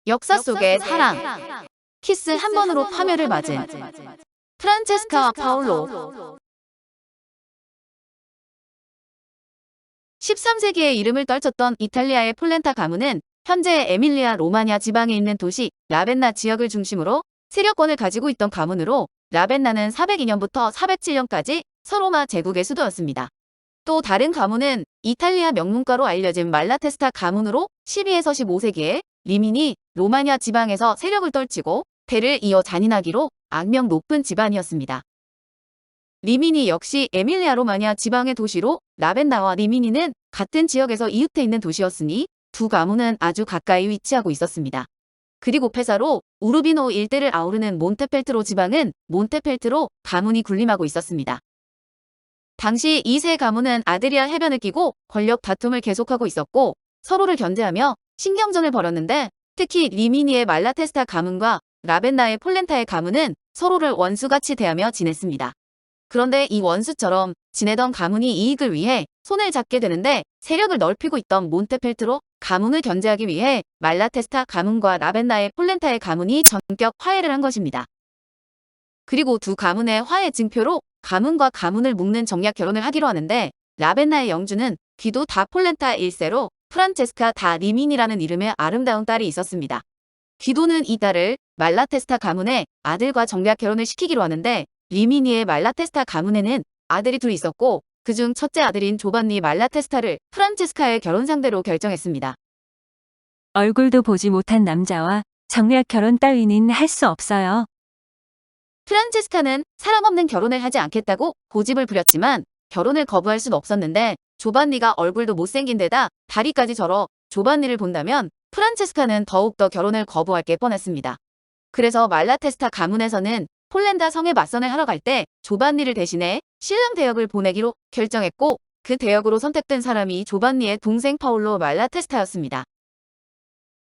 역사 속의 사랑. 키스 한 번으로 파멸을 맞은 프란체스카와 파올로. 13세기에 이름을 떨쳤던 이탈리아의 폴렌타 가문은 현재 에밀리아 로마냐 지방에 있는 도시 라벤나 지역을 중심으로 세력권을 가지고 있던 가문으로, 라벤나는 402년부터 407년까지 서로마 제국의 수도였습니다. 또 다른 가문은 이탈리아 명문가로 알려진 말라테스타 가문으로 12에서 15세기에 리미니 로마냐 지방에서 세력을 떨치고 대를 이어 잔인하기로 악명 높은 집안이었습니다. 리미니 역시 에밀리아 로마냐 지방의 도시로, 라벤나와 리미니는 같은 지역에서 이웃해 있는 도시였으니 두 가문은 아주 가까이 위치하고 있었습니다. 그리고 페사로 우르비노 일대를 아우르는 몬테펠트로 지방은 몬테펠트로 가문이 군림하고 있었습니다. 당시 이 세 가문은 아드리아 해변을 끼고 권력 다툼을 계속하고 있었고 서로를 견제하며 신경전을 벌였는데, 특히 리미니의 말라테스타 가문과 라벤나의 폴렌타의 가문은 서로를 원수같이 대하며 지냈습니다. 그런데 이 원수처럼 지내던 가문이 이익을 위해 손을 잡게 되는데, 세력을 넓히고 있던 몬테펠트로 가문을 견제하기 위해 말라테스타 가문과 라벤나의 폴렌타의 가문이 전격 화해를 한 것입니다. 그리고 두 가문의 화해 증표로 가문과 가문을 묶는 정략 결혼을 하기로 하는데, 라벤나의 영주는 귀도 다 폴렌타 1세로 프란체스카 다 리민이라는 이름의 아름다운 딸이 있었습니다. 귀도는 이 딸을 말라테스타 가문의 아들과 정략 결혼을 시키기로 하는데, 리미니의 말라테스타 가문에는 아들이 둘 있었고 그중 첫째 아들인 조반니 말라테스타를 프란체스카의 결혼 상대로 결정했습니다. 얼굴도 보지 못한 남자와 정략 결혼 따위는 할 수 없어요. 프란체스카는 사랑 없는 결혼을 하지 않겠다고 고집을 부렸지만 결혼을 거부할 순 없었는데, 조반니가 얼굴도 못생긴 데다 다리까지 절어 조반니를 본다면 프란체스카는 더욱더 결혼을 거부할 게 뻔했습니다. 그래서 말라테스타 가문에서는 폴렌타 성에 맞선을 하러 갈 때 조반니를 대신해 신랑 대역을 보내기로 결정했고, 그 대역으로 선택된 사람이 조반니의 동생 파올로 말라테스타였습니다.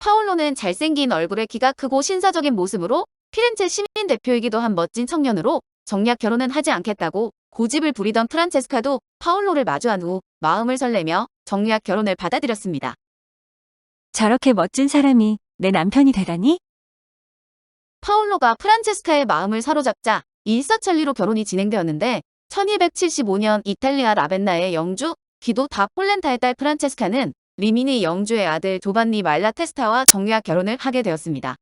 파올로는 잘생긴 얼굴에 키가 크고 신사적인 모습으로 피렌체 시민 대표이기도 한 멋진 청년으로 정략 결혼은 하지 않겠다고 고집을 부리던 프란체스카도 파올로를 마주한 후 마음을 설레며 정략 결혼을 받아들였습니다. 저렇게 멋진 사람이 내 남편이 되다니? 파올로가 프란체스카의 마음을 사로잡자 일사천리로 결혼이 진행되었는데, 1275년 이탈리아 라벤나의 영주 귀도 다 폴렌타의 딸 프란체스카는 리미니 영주의 아들 조반니 말라테스타와 정략 결혼을 하게 되었습니다.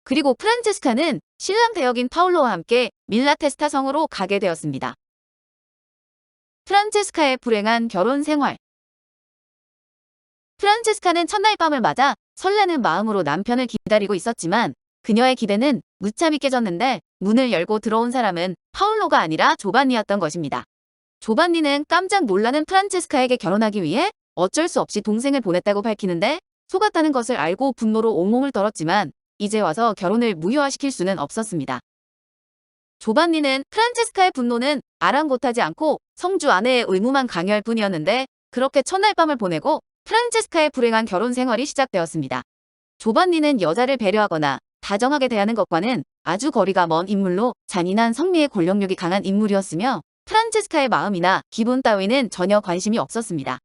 그리고 프란체스카는 신랑 대역인 파올로와 함께 밀라테스타 성으로 가게 되었습니다. 프란체스카의 불행한 결혼 생활. 프란체스카는 첫날 밤을 맞아 설레는 마음으로 남편을 기다리고 있었지만 그녀의 기대는 무참히 깨졌는데, 문을 열고 들어온 사람은 파올로가 아니라 조반니였던 것입니다. 조반니는 깜짝 놀라는 프란체스카에게 결혼하기 위해 어쩔 수 없이 동생을 보냈다고 밝히는데, 속았다는 것을 알고 분노로 온몸을 떨었지만 이제 와서 결혼을 무효화시킬 수는 없었습니다. 조반니는 프란체스카의 분노는 아랑곳하지 않고 성주 아내의 의무만 강요할 뿐이었는데, 그렇게 첫날 밤을 보내고 프란체스카의 불행한 결혼 생활이 시작되었습니다. 조반니는 여자를 배려하거나 다정하게 대하는 것과는 아주 거리가 먼 인물로 잔인한 성미의 권력욕이 강한 인물이었으며, 프란체스카의 마음이나 기분 따위는 전혀 관심이 없었습니다.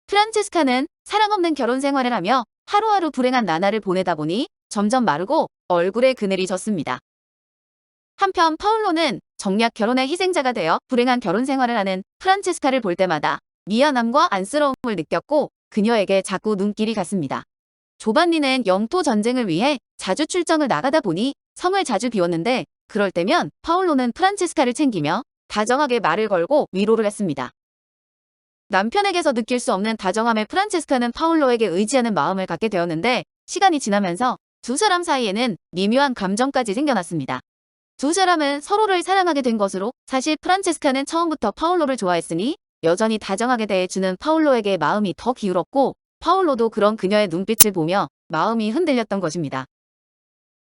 프란체스카는 사랑 없는 결혼 생활을 하며 하루하루 불행한 나날을 보내다 보니 점점 마르고 얼굴에 그늘이 졌습니다. 한편 파올로는 정략 결혼의 희생자가 되어 불행한 결혼 생활을 하는 프란체스카를 볼 때마다 미안함과 안쓰러움을 느꼈고 그녀에게 자꾸 눈길이 갔습니다. 조반니는 영토 전쟁을 위해 자주 출정을 나가다 보니 성을 자주 비웠는데, 그럴 때면 파올로는 프란체스카를 챙기며 다정하게 말을 걸고 위로를 했습니다. 남편에게서 느낄 수 없는 다정함에 프란체스카는 파올로에게 의지하는 마음을 갖게 되었는데, 시간이 지나면서 두 사람 사이에는 미묘한 감정까지 생겨났습니다. 두 사람은 서로를 사랑하게 된 것으로, 사실 프란체스카는 처음부터 파올로를 좋아했으니 여전히 다정하게 대해주는 파올로에게 마음이 더 기울었고, 파올로도 그런 그녀의 눈빛을 보며 마음이 흔들렸던 것입니다.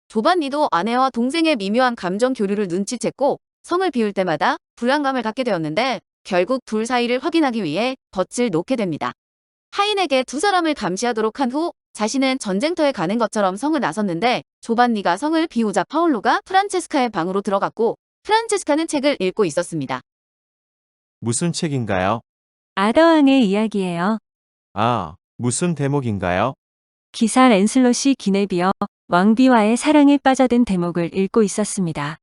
조반니도 아내와 동생의 미묘한 감정 교류를 눈치챘고 성을 비울 때마다 불안감을 갖게 되었는데, 결국 둘 사이를 확인하기 위해 덫을 놓게 됩니다. 하인에게 두 사람을 감시하도록 한 후 자신은 전쟁터에 가는 것처럼 성을 나섰는데, 조반니가 성을 비우자 파올로가 프란체스카의 방으로 들어갔고 프란체스카는 책을 읽고 있었습니다. 무슨 책인가요? 아더왕의 이야기예요. 아, 무슨 대목인가요? 기사 랜슬롯이 기네비어 왕비와의 사랑에 빠져든 대목을 읽고 있었습니다.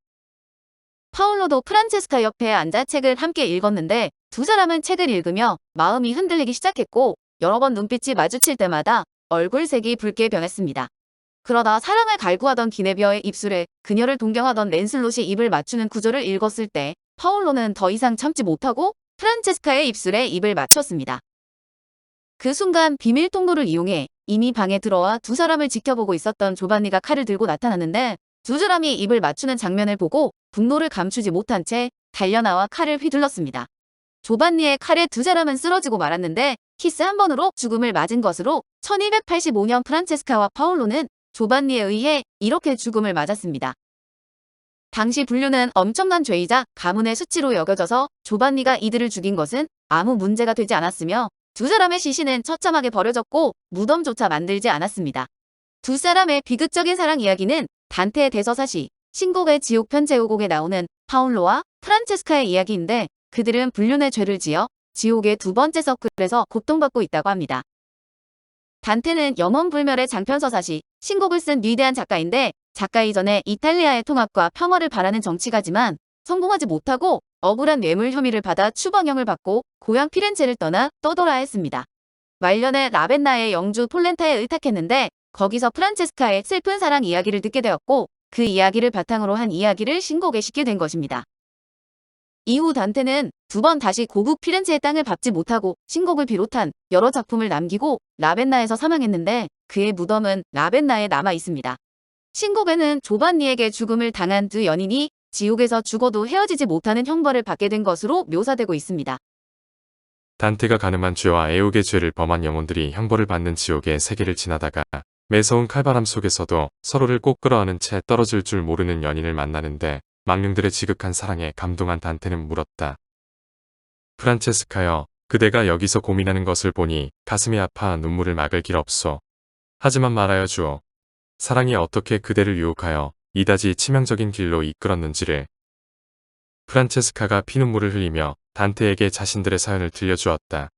파울로도 프란체스카 옆에 앉아 책을 함께 읽었는데 두 사람은 책을 읽으며 마음이 흔들리기 시작했고 여러 번 눈빛이 마주칠 때마다 얼굴색이 붉게 변했습니다. 그러다 사랑을 갈구하던 기네비어의 입술에 그녀를 동경하던 랜슬롯이 입을 맞추는 구절을 읽었을 때 파울로는 더 이상 참지 못하고 프란체스카의 입술에 입을 맞췄습니다. 그 순간 비밀 통로를 이용해 이미 방에 들어와 두 사람을 지켜보고 있었던 조반니가 칼을 들고 나타났는데 두 사람이 입을 맞추는 장면을 보고 분노를 감추지 못한 채 달려나와 칼을 휘둘렀습니다. 조반니의 칼에 두 사람은 쓰러지고 말았는데 키스 한 번으로 죽음을 맞은 것으로 1285년 프란체스카와 파울로는 조반니에 의해 이렇게 죽음을 맞았습니다. 당시 분류는 엄청난 죄이자 가문의 수치로 여겨져서 조반니가 이들을 죽인 것은 아무 문제가 되지 않았으며 두 사람의 시신은 처참하게 버려졌고 무덤조차 만들지 않았습니다. 두 사람의 비극적인 사랑 이야기는 단테의 대서사시 신곡의 지옥 편제후곡에 나오는 파울로와 프란체스카의 이야기인데 그들은 불륜의 죄를 지어 지옥의 두 번째 서클에서 고통받고 있다고 합니다. 단테는 영원불멸의 장편서사시 신곡을 쓴 위대한 작가인데 작가 이전에 이탈리아의 통합과 평화를 바라는 정치가지만 성공하지 못하고 억울한 뇌물 혐의를 받아 추방형을 받고 고향 피렌체를 떠나 떠돌아야 했습니다. 말년에 라벤나의 영주 폴렌타에 의탁했는데 거기서 프란체스카의 슬픈 사랑 이야기를 듣게 되었고 그 이야기를 바탕으로 한 이야기를 신곡에 싣게 된 것입니다. 이후 단테는 두 번 다시 고국 피렌체의 땅을 밟지 못하고 신곡을 비롯한 여러 작품을 남기고 라벤나에서 사망했는데 그의 무덤은 라벤나에 남아 있습니다. 신곡에는 조반니에게 죽음을 당한 두 연인이 지옥에서 죽어도 헤어지지 못하는 형벌을 받게 된 것으로 묘사되고 있습니다. 단테가 가늠한 죄와 애욕의 죄를 범한 영혼들이 형벌을 받는 지옥의 세계를 지나다가 매서운 칼바람 속에서도 서로를 꼭 끌어안은 채 떨어질 줄 모르는 연인을 만나는데 망령들의 지극한 사랑에 감동한 단테는 물었다. 프란체스카여, 그대가 여기서 고민하는 것을 보니 가슴이 아파 눈물을 막을 길 없소. 하지만 말하여 주오. 사랑이 어떻게 그대를 유혹하여 이다지 치명적인 길로 이끌었는지를. 프란체스카가 피눈물을 흘리며 단테에게 자신들의 사연을 들려주었다.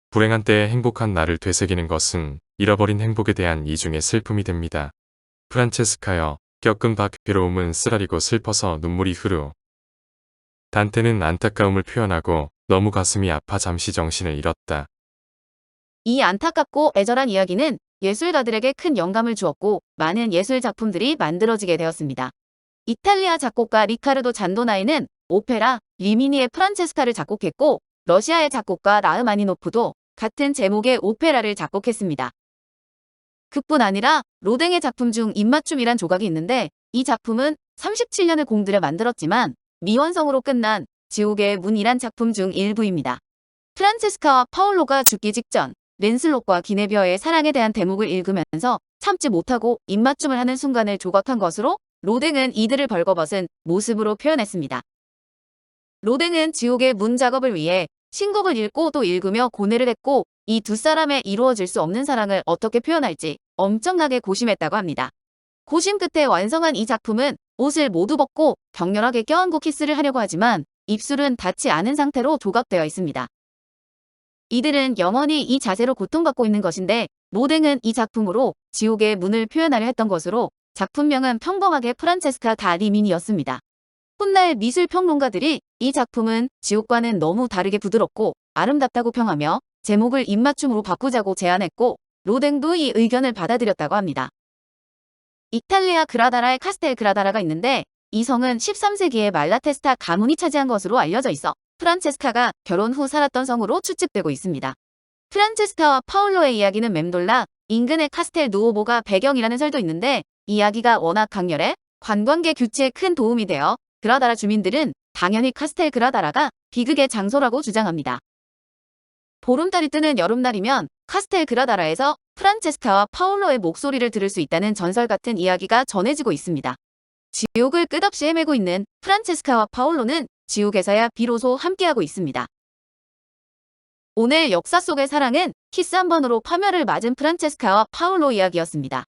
불행한 때에 행복한 나를 되새기는 것은 잃어버린 행복에 대한 이중의 슬픔이 됩니다. 프란체스카여, 겪은 바 괴로움은 쓰라리고 슬퍼서 눈물이 흐르오. 단테는 안타까움을 표현하고 너무 가슴이 아파 잠시 정신을 잃었다. 이 안타깝고 애절한 이야기는 예술가들에게 큰 영감을 주었고 많은 예술 작품들이 만들어지게 되었습니다. 이탈리아 작곡가 리카르도 잔도나이는 오페라 리미니의 프란체스카를 작곡했고 러시아의 작곡가 라흐마니노프도 같은 제목의 오페라를 작곡했습니다. 그뿐 아니라 로댕의 작품 중 입맞춤이란 조각이 있는데 이 작품은 37년을 공들여 만들었지만 미완성으로 끝난 지옥의 문이란 작품 중 일부입니다. 프란체스카와 파울로가 죽기 직전 랜슬롯과 기네비어의 사랑에 대한 대목을 읽으면서 참지 못하고 입맞춤을 하는 순간을 조각한 것으로 로댕은 이들을 벌거벗은 모습으로 표현했습니다. 로댕은 지옥의 문 작업을 위해 신곡을 읽고 또 읽으며 고뇌를 했고 이 두 사람의 이루어질 수 없는 사랑을 어떻게 표현할지 엄청나게 고심했다고 합니다. 고심 끝에 완성한 이 작품은 옷을 모두 벗고 격렬하게 껴안고 키스를 하려고 하지만 입술은 닿지 않은 상태로 조각되어 있습니다. 이들은 영원히 이 자세로 고통받고 있는 것인데 로댕은 이 작품으로 지옥의 문을 표현하려 했던 것으로 작품명은 평범하게 프란체스카 다 리미니였습니다. 훗날 미술평론가들이 이 작품은 지옥과는 너무 다르게 부드럽고 아름답다고 평하며 제목을 입맞춤으로 바꾸자고 제안했고 로댕도 이 의견을 받아들였다고 합니다. 이탈리아 그라다라에 카스텔 그라다라가 있는데 이 성은 13세기에 말라테스타 가문이 차지한 것으로 알려져 있어 프란체스카가 결혼 후 살았던 성으로 추측되고 있습니다. 프란체스카와 파울로의 이야기는 맴돌라 인근의 카스텔 누오보가 배경이라는 설도 있는데 이야기가 워낙 강렬해 관광객 유치에 큰 도움이 되어 그라다라 주민들은 당연히 카스텔 그라다라가 비극의 장소라고 주장합니다. 보름달이 뜨는 여름날이면 카스텔 그라다라에서 프란체스카와 파울로의 목소리를 들을 수 있다는 전설 같은 이야기가 전해지고 있습니다. 지옥을 끝없이 헤매고 있는 프란체스카와 파울로는 지옥에서야 비로소 함께하고 있습니다. 오늘 역사 속의 사랑은 키스 한 번으로 파멸을 맞은 프란체스카와 파울로 이야기였습니다.